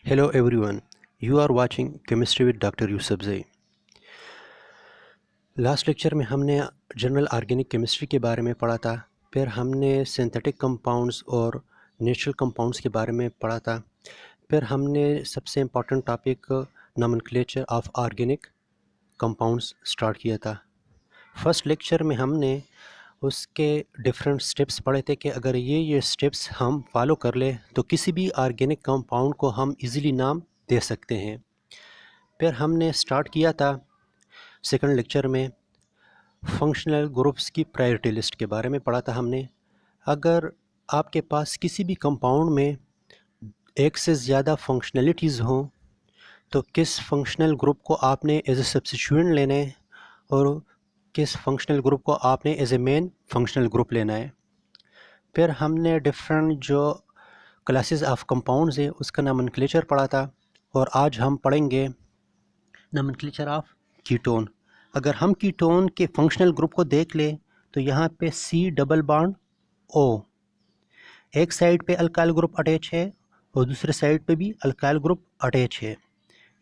Hello everyone, you are watching Chemistry with Dr. Yusufzai। Last lecture में हमने general organic chemistry के बारे में पढ़ा था, फिर हमने सिंथेटिक कंपाउंड्स और नेचुरल कंपाउंड्स के बारे में पढ़ा था, फिर हमने सबसे important topic nomenclature of organic compounds start किया था। फर्स्ट लेक्चर में हमने उसके डिफरेंट स्टेप्स पढ़े थे कि अगर ये स्टेप्स हम फॉलो कर ले तो किसी भी ऑर्गेनिक कंपाउंड को हम इजीली नाम दे सकते हैं। फिर हमने स्टार्ट किया था सेकंड लेक्चर में फंक्शनल ग्रुप्स की प्रायोरिटी लिस्ट के बारे में पढ़ा था हमने। अगर आपके पास किसी भी कंपाउंड में एक से ज़्यादा फंक्शनलिटीज़ हों तो किस फंक्शनल ग्रुप को आपने एज ए सब्स्टिट्यूएंट लेना है और किस फंक्शनल ग्रुप को आपने as a main functional group लेना है। फिर हमने डिफरेंट जो क्लासेस ऑफ कंपाउंड्स है उसका नोमेनक्लेचर पढ़ा था और आज हम पढ़ेंगे नोमेनक्लेचर ऑफ कीटोन। अगर हम कीटोन के फंक्शनल ग्रुप को देख ले तो यहाँ पे C डबल बॉन्ड O, एक साइड पे अल्काइल ग्रुप अटैच है और दूसरे साइड पे भी अल्काइल ग्रुप अटैच है।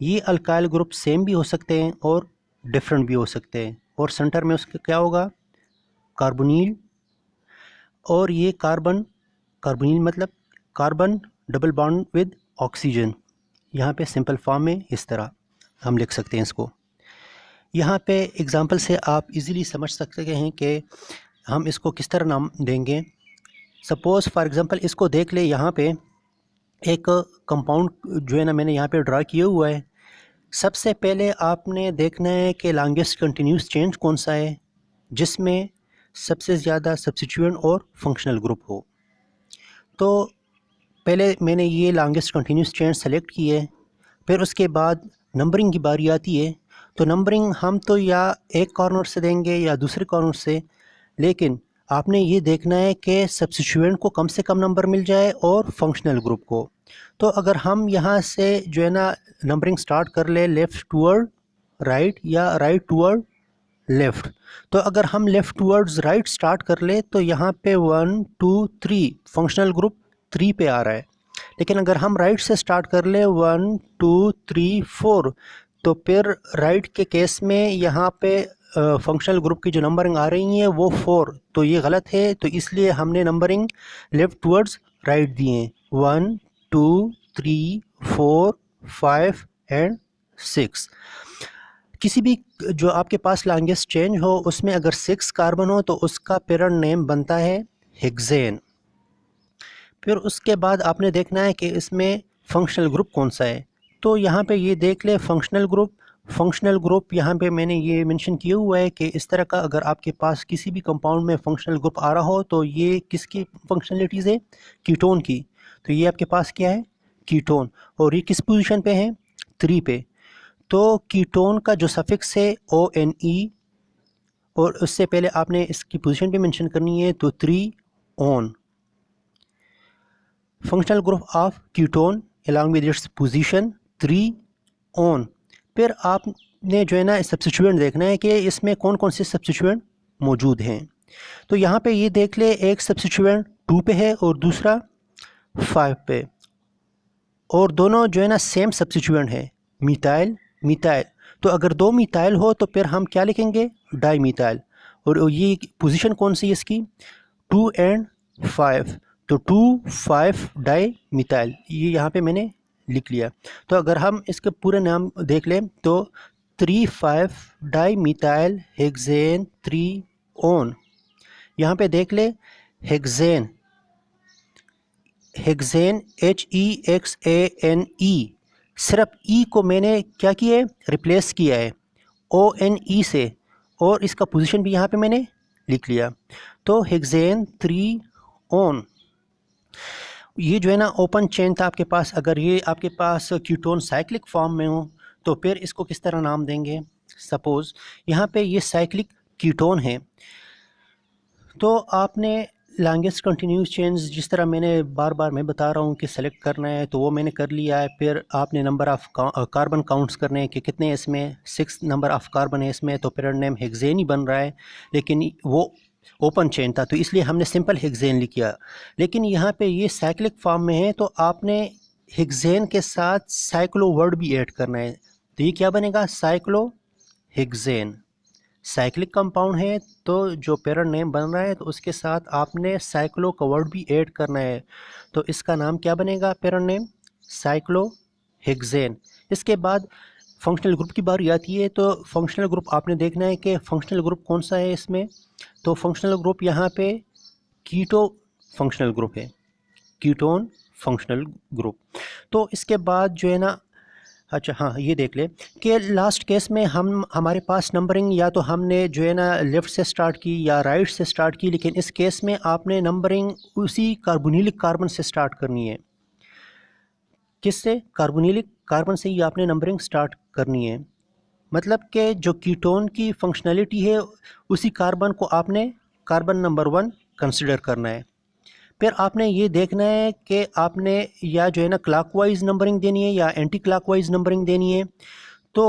ये अल्काइल ग्रुप सेम भी हो सकते हैं और डिफरेंट भी हो सकते हैं और सेंटर में उसका क्या होगा, कार्बोनिल। और ये कार्बोनिल मतलब carbon double bond with oxygen. यहाँ पे सिंपल फॉर्म में इस तरह हम लिख सकते हैं इसको। यहाँ पे एग्जांपल से आप इजीली समझ सकते हैं कि हम इसको किस तरह नाम देंगे। सपोज़ फॉर एग्जांपल इसको देख ले, यहाँ पे एक कंपाउंड जो है ना मैंने यहाँ पे ड्रा किया हुआ है। सबसे पहले आपने देखना है कि लॉन्गेस्ट कंटिन्यूस चेन कौन सा है जिसमें सबसे ज़्यादा सब्स्टिट्यूएंट और फंक्शनल ग्रुप हो। तो पहले मैंने ये लॉन्गेस्ट कंटिन्यूस चेन सेलेक्ट की है। फिर उसके बाद नंबरिंग की बारी आती है। तो नंबरिंग हम तो या एक कॉर्नर से देंगे या दूसरे कॉर्नर से, लेकिन आपने ये देखना है कि सब्स्टिट्यूएंट को कम से कम नंबर मिल जाए और फंक्शनल ग्रुप को। तो अगर हम यहाँ से जो है ना नंबरिंग स्टार्ट कर ले लेफ़्ट टूवर्ड राइट या राइट टूवर्ड लेफ़्ट, तो अगर हम लेफ़्ट टूवर्ड्स राइट स्टार्ट कर ले तो यहाँ पे 1 2 3 फंक्शनल ग्रुप 3 पे आ रहा है। लेकिन अगर हम राइट से स्टार्ट कर ले 1 2 3 4, तो फिर राइट के केस में यहाँ पे फंक्शनल ग्रुप की जो नंबरिंग आ रही है वो 4, तो ये गलत है। तो इसलिए हमने नंबरिंग लेफ़्ट टूवर्ड्स राइट दिए हैं, 1 2 3 4 5 एंड 6। किसी भी जो आपके पास लॉन्गेस्ट चेन हो उसमें अगर 6 कार्बन हो तो उसका पेरेंट नेम बनता है हेक्सेन। फिर उसके बाद आपने देखना है कि इसमें फंक्शनल ग्रुप कौन सा है। तो यहाँ पे ये देख ले फंक्शनल ग्रुप यहाँ पे मैंने ये मेंशन किया हुआ है कि इस तरह का अगर आपके पास किसी भी कंपाउंड में फंक्शनल ग्रुप आ रहा हो तो ये किसकी फंक्शनलिटीज़ है, कीटोन की। तो ये आपके पास क्या है, कीटोन, और ये किस पोजीशन पे है, 3 पे। तो कीटोन का जो सफिक्स है ONE, और उससे पहले आपने इसकी पोजीशन भी मेंशन करनी है, तो 3 on. Functional group of ketone along with its position 3 on. फिर आपने जो है ना सब्स्टिट्यूएंट देखना है कि इसमें कौन कौन से सब्स्टिट्यूएंट मौजूद हैं। तो यहाँ पे ये देख ले, एक सब्स्टिट्यूएंट 2 पे है और दूसरा 5 पे, और दोनों जो है ना सेम सब्स्टिट्यूएंट है, मिथाइल। तो अगर 2 मिथाइल हो तो फिर हम क्या लिखेंगे, डाई मिथाइल। और ये पोजीशन कौन सी है इसकी, 2 एंड 5, तो 2 5 डाई मिथाइल, ये यहाँ पे मैंने लिख लिया। तो अगर हम इसके पूरे नाम देख लें तो 3 5 डाई मिथाइल हेक्सेन 3 ऑन। यहाँ पे देख ले हेक्सेन HEXANE, सिर्फ E को मैंने क्या किया है, रिप्लेस किया है ONE से, और इसका पोजीशन भी यहाँ पे मैंने लिख लिया। तो हेक्सेन 3 ऑन। ये जो है ना ओपन चेन था आपके पास। अगर ये आपके पास कीटोन साइक्लिक फॉर्म में हो तो फिर इसको किस तरह नाम देंगे। सपोज़ यहाँ पे ये साइक्लिक कीटोन है, तो आपने लॉन्गेस्ट कंटिन्यूस चेन्स जिस तरह मैंने बार बार मैं बता रहा हूँ कि सेलेक्ट करना है, तो वो मैंने कर लिया है। फिर आपने नंबर ऑफ़ कार्बन काउंट्स करने हैं कि कितने इसमें 6 नंबर ऑफ़ कार्बन है इसमें, तो पेरेंट नेम हेक्सेन ही बन रहा है, लेकिन वो ओपन चेन था तो इसलिए हमने सिंपल हेक्सेन लिख किया। लेकिन यहाँ पे ये साइक्लिक फॉर्म में है तो आपने हेक्सेन के साथ साइक्लो वर्ड भी ऐड करना है, तो ये क्या बनेगा, साइक्लोहेक्सेन। साइक्लिक कंपाउंड है तो जो पेरेंट नेम बन रहा है तो उसके साथ आपने साइक्लो का वर्ड भी ऐड करना है, तो इसका नाम क्या बनेगा, पेरेंट नेम साइक्लोहेक्सेन। इसके बाद फंक्शनल ग्रुप की बारी आती है, तो फंक्शनल ग्रुप आपने देखना है कि फंक्शनल ग्रुप कौन सा है इसमें। तो फंक्शनल ग्रुप यहाँ पे कीटो फंक्शनल ग्रुप है, कीटोन फंक्शनल ग्रुप। तो इसके बाद जो है ना, अच्छा हाँ, ये देख ले कि लास्ट केस में हमारे पास नंबरिंग या तो हमने जो है ना लेफ़्ट से स्टार्ट की या राइट से स्टार्ट की, लेकिन इस केस में आपने नंबरिंग उसी कार्बोनिलिक कार्बन से स्टार्ट करनी है। किससे, कार्बोनिलिक कार्बन से ही आपने नंबरिंग स्टार्ट करनी है। मतलब कि जो कीटोन की फंक्शनैलिटी है उसी कार्बन को आपने कार्बन नंबर 1 कंसिडर करना है। फिर आपने ये देखना है कि आपने या जो है ना क्लॉकवाइज नंबरिंग देनी है या एंटी क्लॉकवाइज नंबरिंग देनी है। तो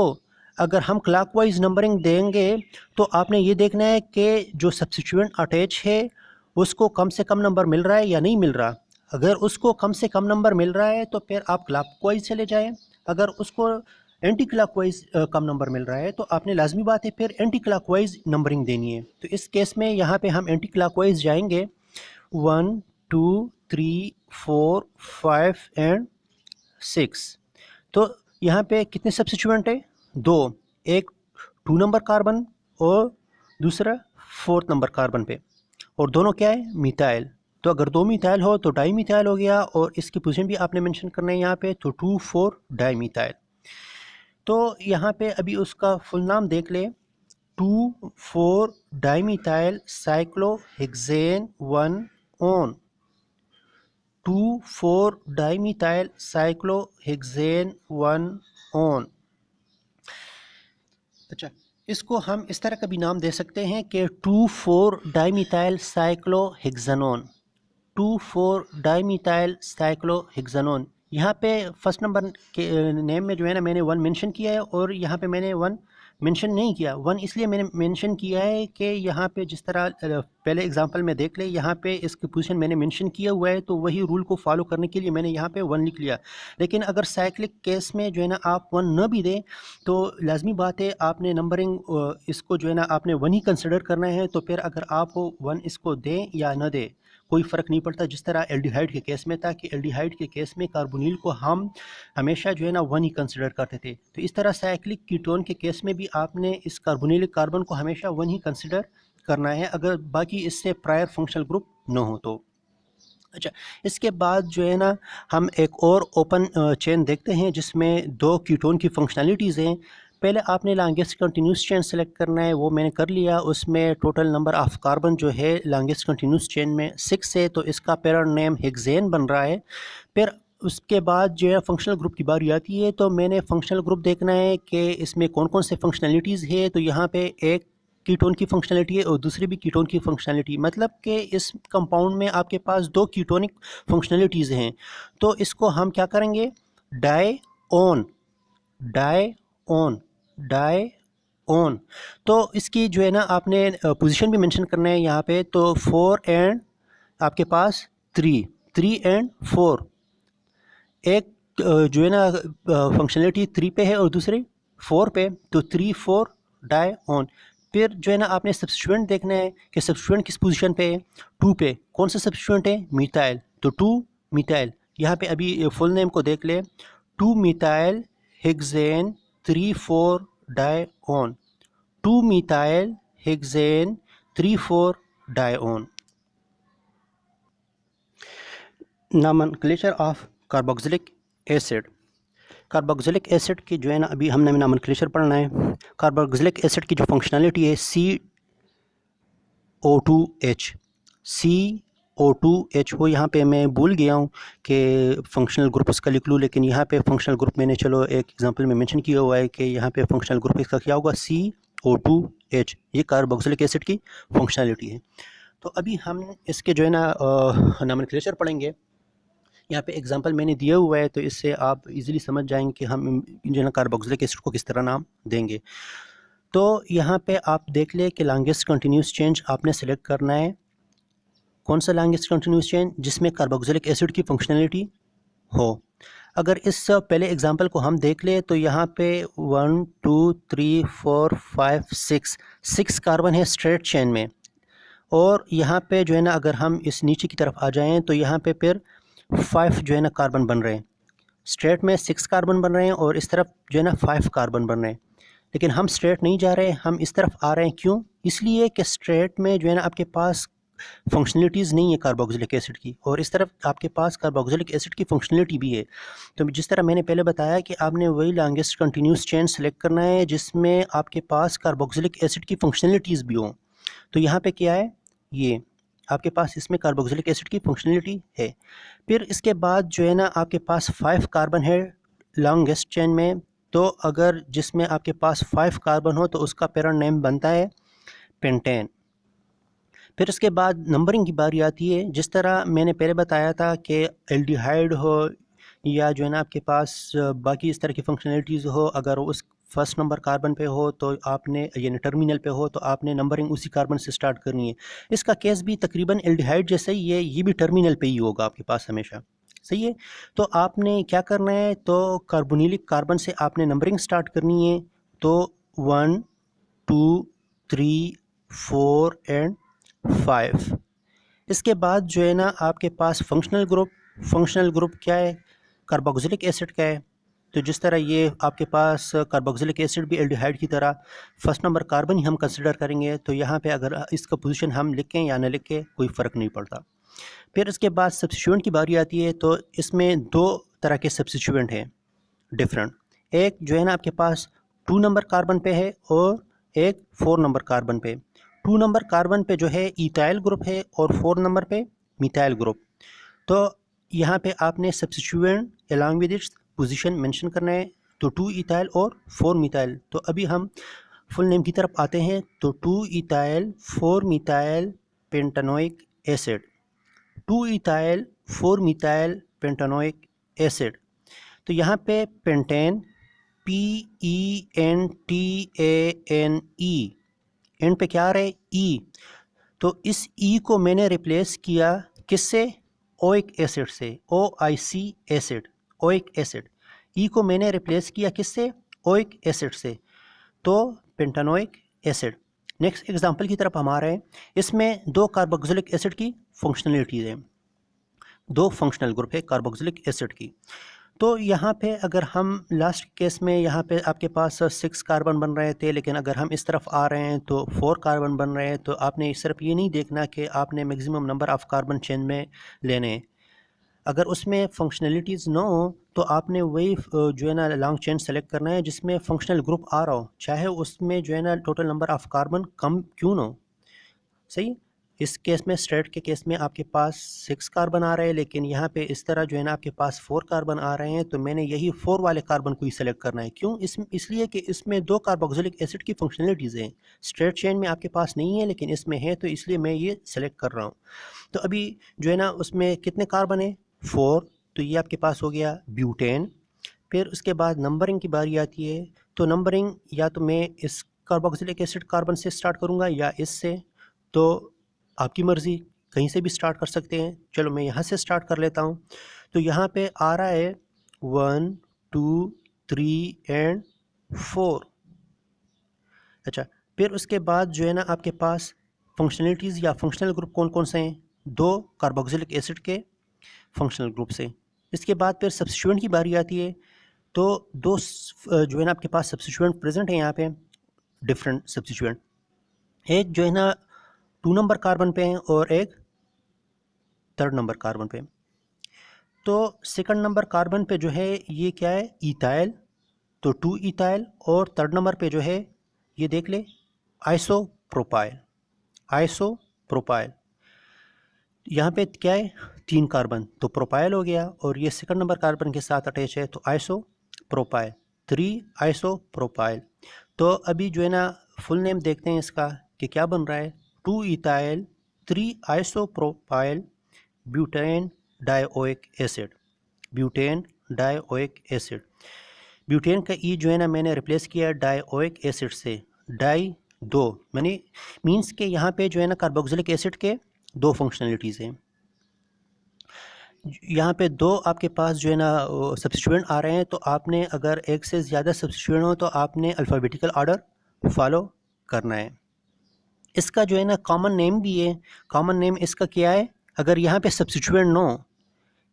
अगर हम क्लॉकवाइज नंबरिंग देंगे तो आपने ये देखना है कि जो सब्स्टिट्यूएंट अटैच है उसको कम से कम नंबर मिल रहा है या नहीं मिल रहा। अगर उसको कम से कम नंबर मिल रहा है तो फिर आप क्लॉकवाइज चले जाएं, अगर उसको एंटी क्लॉकवाइज कम नंबर मिल रहा है तो आपने लाजमी बात है फिर एंटी क्लॉकवाइज नंबरिंग देनी है। तो इस केस में यहाँ पे हम एंटी क्लॉकवाइज जाएंगे, 1 2 3 4 5 एंड 6। तो यहाँ पे कितने सब्स्टिट्यूएंट है, 2, एक 2 नंबर कार्बन और दूसरा 4 नंबर कार्बन पे, और दोनों क्या है, मिथाइल। तो अगर 2 मिथाइल हो तो डाई मिथाइल हो गया, और इसकी पोजीशन भी आपने मेंशन करना है यहाँ पे, तो 2 4 डाई मिथाइल। तो यहाँ पे अभी उसका फुल नाम देख ले, 2 4 di methyl cyclohexane 1 on, 2 4 dimethyl cyclohexane 1 on. अच्छा, इसको हम इस तरह का भी नाम दे सकते हैं कि 2 4 डाइमिथाइल साइक्लोहेक्सेनोन, 2 4 डाइमिथाइल साइक्लोहेक्सेनोन। यहाँ पे फर्स्ट नंबर के नेम में जो है ना मैंने 1 मेंशन किया है, और यहाँ पे मैंने 1 मेंशन नहीं किया। 1 इसलिए मैंने मेंशन किया है कि यहाँ पे जिस तरह पहले एग्जांपल में देख ले, यहाँ पे इसकी पोजीशन मैंने मेंशन किया हुआ है, तो वही रूल को फॉलो करने के लिए मैंने यहाँ पे 1 लिख लिया। लेकिन अगर साइक्लिक केस में जो है ना आप 1 न भी दें तो लाजमी बात है आपने नंबरिंग इसको जो है ना आपने 1 ही कंसिडर करना है। तो फिर अगर आप 1 इसको दें या न दें कोई फ़र्क नहीं पड़ता, जिस तरह एल्डिहाइड के केस में था कि एल्डिहाइड के केस में कार्बोनिल को हम हमेशा जो है ना 1 ही कंसिडर करते थे। तो इस तरह साइक्लिक कीटोन के केस में भी आपने इस कार्बोनिलिक कार्बन को हमेशा 1 ही कंसिडर करना है, अगर बाकी इससे प्रायर फंक्शनल ग्रुप न हो तो। अच्छा, इसके बाद जो है ना हम एक और ओपन चेन देखते हैं जिसमें 2 कीटोन की फंक्शनैलिटीज़ हैं। पहले आपने लॉन्गेस्ट कंटिन्यूस चेन सेलेक्ट करना है, वो मैंने कर लिया। उसमें टोटल नंबर ऑफ़ कार्बन जो है लॉन्गेस्ट कंटिन्यूस चेन में 6 है, तो इसका पेरेंट नेम हेक्सेन बन रहा है। फिर उसके बाद जो है फंक्शनल ग्रुप की बारी आती है, तो मैंने फंक्शनल ग्रुप देखना है कि इसमें कौन कौन से फंक्शनैलिटीज़ है। तो यहाँ पे एक कीटोन की फंक्शनैलिटी है और दूसरी भी कीटोन की फंक्शनैलिटी, मतलब कि इस कंपाउंड में आपके पास 2 कीटोनिक फंक्शनैलिटीज़ हैं। तो इसको हम क्या करेंगे, dione, dione, dione. तो इसकी जो है ना आपने पोजीशन भी मेंशन करना है यहाँ पे। तो 4 एंड आपके पास 3, 3 एंड 4, एक जो है ना फंक्शनलिटी 3 पे है और दूसरी 4 पे, तो 3 4 डाई ऑन। फिर जो है ना आपने सब्स्टिट्यूएंट देखना है कि सब्स्टिट्यूएंट किस पोजीशन पे है, 2 पे। कौन सा सब्स्टिट्यूएंट है, मिथाइल, तो 2 मिथाइल। यहाँ पे अभी फुल नेम को देख ले, 2 methyl hexane 3 4 dione, 2 methyl hexane 3 4 dione. Nomenclature of carboxylic acid. Carboxylic acid की जो है ना अभी हमने नॉमेनक्लेचर पढ़ना है। कार्बोक्सिलिक एसिड की जो फंक्शनैलिटी है CO2H, CO2H। वो यहाँ पे मैं भूल गया हूँ कि फंक्शनल ग्रुप उसका लिख लूँ, लेकिन यहाँ पे फंक्शनल ग्रुप मैंने चलो एक एग्जांपल में मेंशन किया हुआ है कि यहाँ पे फंक्शनल ग्रुप इसका क्या होगा, CO2H। ये कार्बोक्सिलिक एसिड की फंक्शनैलिटी है। तो अभी हम इसके जो है ना नॉमेनक्लेचर पढ़ेंगे। यहाँ पे एग्जांपल मैंने दिया हुआ है, तो इससे आप इजीली समझ जाएंगे कि हम जो है ना कार्बोक्सिलिक एसिड को किस तरह नाम देंगे। तो यहाँ पे आप देख ले कि लॉन्गेस्ट कंटिन्यूस चेन आपने सेलेक्ट करना है। कौन सा लॉन्गेस्ट कंटिन्यूस चेन, जिसमें कार्बोक्सिलिक एसिड की फंक्शनैलिटी हो। अगर इस पहले एग्जांपल को हम देख ले तो यहाँ पे 1 2 3 4 5 6 कार्बन है स्ट्रेट चेन में, और यहाँ पे जो है ना अगर हम इस नीचे की तरफ आ जाएं तो यहाँ पे फिर 5 जो है ना कार्बन बन रहे हैं। स्ट्रेट में 6 कार्बन बन रहे हैं और इस तरफ जो है ना 5 कार्बन बन रहे हैं। लेकिन हम स्ट्रेट नहीं जा रहे, हम इस तरफ आ रहे हैं। क्यों? इसलिए कि स्ट्रेट में जो है ना आपके पास फंक्शनलिटीज़ नहीं है कार्बोक्सिलिक एसिड की, और इस तरफ आपके पास कार्बोक्सिलिक एसिड की फंक्शनलिटी भी है। तो जिस तरह मैंने पहले बताया कि आपने वही लॉन्गेस्ट कंटिन्यूस चेन सेलेक्ट करना है जिसमें आपके पास कार्बोक्सिलिक एसिड की फंक्शनलिटीज़ भी हों। तो यहाँ पे क्या है, ये आपके पास इसमें कार्बोक्सिलिक एसिड की फंक्शनलिटी है। फिर इसके बाद जो है ना आपके पास 5 कार्बन है लॉन्गेस्ट चेन में, तो अगर जिसमें आपके पास 5 कार्बन हो तो उसका पैरेंट नेम बनता है पेंटेन। फिर उसके बाद नंबरिंग की बारी आती है। जिस तरह मैंने पहले बताया था कि एल्डिहाइड हो या जो है ना आपके पास बाकी इस तरह की फंक्शनलिटीज़ हो, अगर उस फर्स्ट नंबर कार्बन पे हो तो आपने यानी टर्मिनल पे हो तो आपने नंबरिंग उसी कार्बन से स्टार्ट करनी है। इसका केस भी तकरीबन एल्डिहाइड जैसा ही है, ये भी टर्मिनल पे ही होगा आपके पास हमेशा। सही है। तो आपने क्या करना है, तो कार्बोनिलिक कार्बन से आपने नंबरिंग स्टार्ट करनी है। तो 1 2 3 4 एंड 5। इसके बाद जो है ना आपके पास फंक्शनल ग्रुप क्या है, कार्बोक्सिलिक एसिड का है। तो जिस तरह ये आपके पास कार्बोक्सिलिक एसिड भी एल्डिहाइड की तरह फर्स्ट नंबर कार्बन ही हम कंसिडर करेंगे, तो यहाँ पे अगर इसका पोजीशन हम लिखें या ना लिखें कोई फ़र्क नहीं पड़ता। फिर इसके बाद सब्स्टिट्यूएंट की बारी आती है। तो इसमें दो तरह के सब्स्टिट्यूएंट हैं डिफरेंट। एक जो है ना आपके पास 2 नंबर कार्बन पे है और एक 4 नंबर कार्बन पे। 2 नंबर कार्बन पे जो है इथाइल ग्रुप है और 4 नंबर पे मिथाइल ग्रुप। तो यहाँ पे आपने substituent along with its position mention करना है। तो 2 इथाइल और 4 मिथाइल। तो अभी हम फुल नेम की तरफ आते हैं। तो 2 ethyl 4 methyl pentanoic acid, 2 ethyl 4 methyl pentanoic acid. तो यहाँ पे पेंटेन PENTANE, एंड पे क्या आ रहा है E। तो इस E को मैंने रिप्लेस किया किससे, ओइक एसिड से, OIC acid, oic acid. E को मैंने रिप्लेस किया किससे, ओइक एसिड से, तो पेंटानोइक एसिड। नेक्स्ट एग्जांपल की तरफ हम आ रहे हैं। इसमें दो कार्बोक्सिलिक एसिड की फंक्शनलिटीज़ हैं, दो फंक्शनल ग्रुप है कार्बोक्सिलिक एसिड की। तो यहाँ पे अगर हम लास्ट केस में यहाँ पे आपके पास 6 कार्बन बन रहे थे, लेकिन अगर हम इस तरफ आ रहे हैं तो 4 कार्बन बन रहे हैं। तो आपने सिर्फ ये नहीं देखना कि आपने maximum number of carbon chain में लेने हैं। अगर उसमें फंक्शनलिटीज़ ना हो तो आपने वही जो है ना लॉन्ग चेन सेलेक्ट करना है जिसमें फंक्शनल ग्रुप आ रहा हो, चाहे उसमें जो है ना टोटल नंबर ऑफ़ कार्बन कम क्यों ना हो। सही। इस केस में स्ट्रेट के केस में आपके पास 6 कार्बन आ रहे हैं, लेकिन यहाँ पे इस तरह जो है ना आपके पास 4 कार्बन आ रहे हैं। तो मैंने यही 4 वाले कार्बन को ही सेलेक्ट करना है। क्यों? इसलिए कि इसमें दो कार्बोक्सिलिक एसिड की फंक्शनलिटीज़ हैं। स्ट्रेट चेन में आपके पास नहीं है लेकिन इसमें है, तो इसलिए मैं ये सेलेक्ट कर रहा हूँ। तो अभी जो है ना उसमें कितने कार्बन है, 4। तो ये आपके पास हो गया ब्यूटेन। फिर उसके बाद नंबरिंग की बारी आती है। तो नंबरिंग या तो मैं इस कार्बोक्सिलिक एसिड कार्बन से स्टार्ट करूँगा या इससे, तो आपकी मर्ज़ी, कहीं से भी स्टार्ट कर सकते हैं। चलो मैं यहाँ से स्टार्ट कर लेता हूँ। तो यहाँ पे आ रहा है 1 2 3 एंड 4। अच्छा, फिर उसके बाद जो है ना आपके पास फंक्शनलिटीज़ या फंक्शनल ग्रुप कौन कौन से हैं, दो कार्बोक्सिलिक एसिड के फंक्शनल ग्रुप से। इसके बाद फिर सब्स्टिट्यूएंट की बारी आती है। तो दो जो है ना आपके पास सब्स्टिट्यूएंट प्रेजेंट है यहाँ पे, डिफरेंट सब्स्टिट्यूएंट। एक जो है ना 2 नंबर कार्बन पे हैं और एक 3rd नंबर कार्बन पे। तो 2nd नंबर कार्बन पे जो है ये क्या है, इथाइल। तो 2 इथाइल, और 3rd नंबर पे जो है ये देख ले, आइसोप्रोपाइल। आइसोप्रोपाइल यहाँ पे क्या है, 3 कार्बन, तो प्रोपाइल हो गया, और ये 2nd नंबर कार्बन के साथ अटैच है तो आइसोप्रोपाइल, 3 आइसोप्रोपाइल। तो अभी जो है ना फुल नेम देखते हैं इसका कि क्या बन रहा है, 2 ethyl 3 isopropyl butane dioic acid, butane dioic acid. Butane का ई जो है ना मैंने रिप्लेस किया डाइओइक एसिड से, डाई 2, मैंने मीन्स के यहाँ पे जो है ना कार्बोक्सिलिक एसिड के दो फंक्शनलिटीज़ हैं। यहाँ पे दो आपके पास जो है ना सब्स्टिट्यूएंट आ रहे हैं, तो आपने अगर एक से ज़्यादा सब्स्टिट्यूएंट हो तो आपने अल्फ़ाबेटिकल ऑर्डर फॉलो करना है। इसका जो है ना कॉमन नेम भी है। कॉमन नेम इसका क्या है? अगर यहाँ पे सब्स्टिट्यूएंट नो,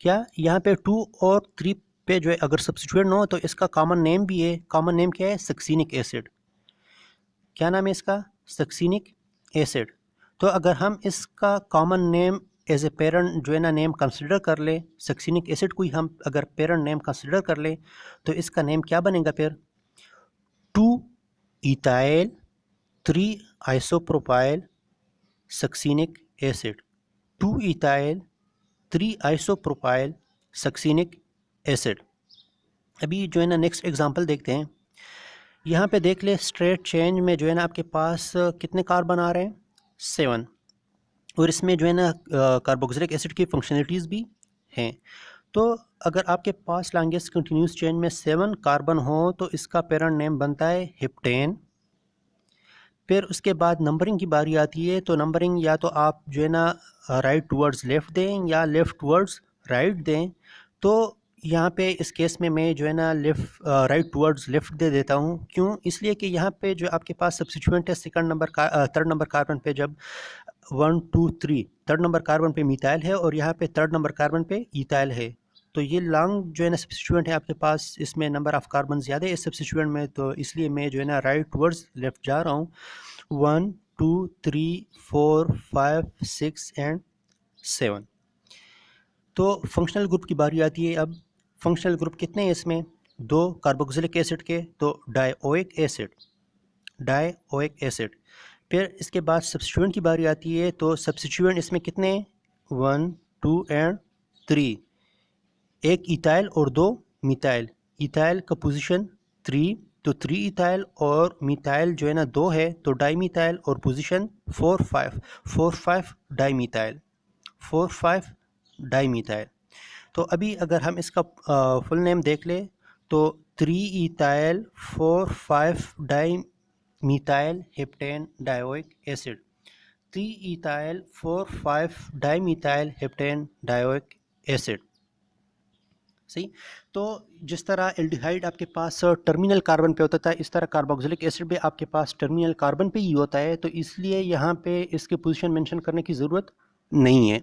क्या यहाँ पे 2 और 3 पे जो है अगर सब्स्टिट्यूएंट नो तो इसका कॉमन नेम भी है। कॉमन नेम क्या है? Succinic acid. क्या नाम है इसका? Succinic acid. तो अगर हम इसका common name as a parent जो है ना नेम कंसिडर कर ले, सक्सीनिक एसिड को ही हम अगर पेरेंट नेम कंसिडर कर ले तो इसका नेम क्या बनेगा फिर? 2 ethyl 3 isopropyl succinic acid. 2 ethyl 3 isopropyl succinic acid. अभी जो है ना नेक्स्ट एग्जांपल देखते हैं। यहाँ पे देख ले, स्ट्रेट चेंज में जो है ना आपके पास कितने कार्बन आ रहे हैं? 7। और इसमें जो है ना कार्बोक्सिलिक एसिड की फंक्शनलिटीज़ भी हैं। तो अगर आपके पास लॉन्गेस्ट कंटिन्यूस चेन में 7 कार्बन हो तो इसका पेरेंट नेम बनता है हेप्टेन। फिर उसके बाद नंबरिंग की बारी आती है, तो नंबरिंग या तो आप जो है ना राइट टूवर्ड्स लेफ़्ट दें या लेफ़्ट टूवर्ड्स राइट दें। तो यहाँ पे इस केस में मैं जो है ना राइट टूवर्ड्स लेफ़्ट दे देता हूँ। क्यों? इसलिए कि यहाँ पे जो आपके पास सब्स्टिट्यूएंट है थर्ड नंबर कार्बन पे जब 1 2 3 थर्ड नंबर कार्बन पे मिथाइल है और यहाँ पे थर्ड नंबर कार्बन पे इथाइल है। तो ये लॉन्ग जो है ना सब्स्टिट्यूएंट है आपके पास, इसमें नंबर ऑफ़ कार्बन ज़्यादा है इस सब्स्टिट्यूएंट में, तो इसलिए मैं जो है ना राइट टूवर्ड्स लेफ़्ट जा रहा हूँ। 1 2 3 4 5 6 एंड 7। तो फंक्शनल ग्रुप की बारी आती है। अब फंक्शनल ग्रुप कितने हैं इसमें? 2 कार्बोक्सिलिक एसिड के, तो डाइओइक एसिड। फिर इसके बाद सब्स्टिट्यूएंट की बारी आती है, तो सब्स्टिट्यूएंट इसमें कितने हैं? 1 2 एंड 3। एक इथाइल और 2 मिथाइल। इथाइल का पोजीशन 3, तो 3 इथाइल और मिथाइल जो है ना 2 है, तो डाई मिथाइल और पोजीशन 4 5 डाई मिथाइल। तो अभी अगर हम इसका फुल नेम देख ले तो 3 ethyl 4 5 di methyl heptane dioic acid. 3 ethyl 4 5 di methyl heptane dioic acid. सही। तो जिस तरह एल्डिहाइड आपके पास टर्मिनल कार्बन पे होता था, इस तरह कार्बोक्सिलिक एसिड भी आपके पास टर्मिनल कार्बन पे ही होता है, तो इसलिए यहाँ पे इसके पोजीशन मेंशन करने की ज़रूरत नहीं है।